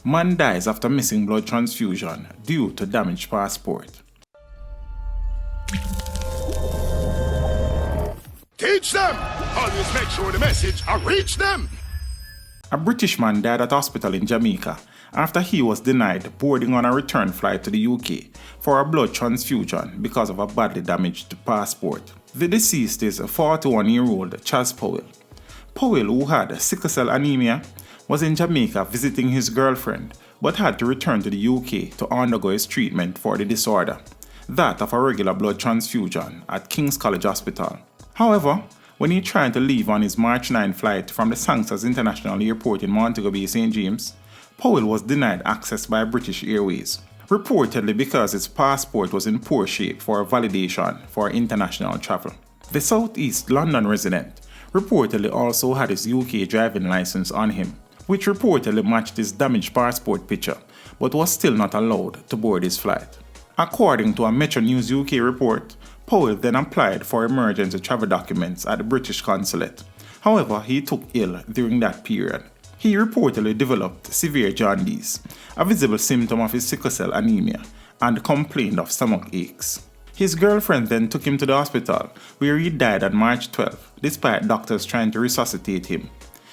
Man dies after missing blood transfusion due to damaged passport. Teach them! Always make sure the message will reach them! A British man died at hospital in Jamaica after he was denied boarding on a return flight to the UK for a blood transfusion because of a badly damaged passport. The deceased is 41-year-old Chaz Powell. Powell, who had sickle cell anemia, was in Jamaica visiting his girlfriend but had to return to the UK to undergo his treatment for the disorder, that of a regular blood transfusion at King's College Hospital. However, when he tried to leave on his March 9 flight from the Sangsters International Airport in Montego Bay, St. James, Powell was denied access by British Airways, reportedly because his passport was in poor shape for validation for international travel. The South East London resident reportedly also had his UK driving license on him, which reportedly matched his damaged passport picture, but was still not allowed to board his flight. According to a Metro News UK report, Powell then applied for emergency travel documents at the British consulate. However, he took ill during that period. He reportedly developed severe jaundice, a visible symptom of his sickle cell anemia, and complained of stomach aches. His girlfriend then took him to the hospital, where he died on March 12, despite doctors trying to resuscitate him.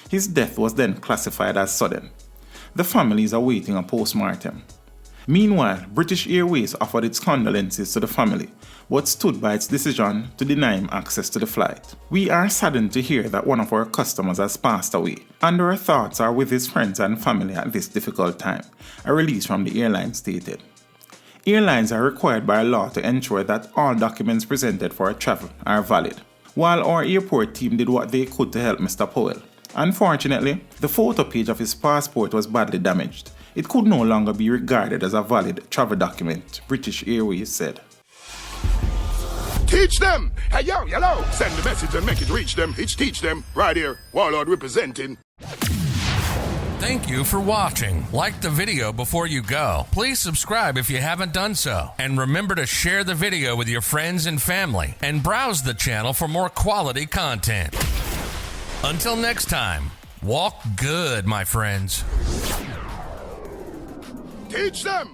His death was then classified as sudden. The family is awaiting a post-mortem. Meanwhile, British Airways offered its condolences to the family, but stood by its decision to deny him access to the flight. We are saddened to hear that one of our customers has passed away, and our thoughts are with his friends and family at this difficult time, a release from the airline stated. Airlines are required by law to ensure that all documents presented for travel are valid. While our airport team did what they could to help Mr. Powell, unfortunately, the photo page of his passport was badly damaged. It could no longer be regarded as a valid travel document, British Airways said. Teach them! Hey yo, hello! Send the message and make it reach them. It's teach them. Right here, Warlord representing. Thank you for watching. Like the video before you go. Please subscribe if you haven't done so. And remember to share the video with your friends and family. And browse the channel for more quality content. Until next time, walk good, my friends. Teach them!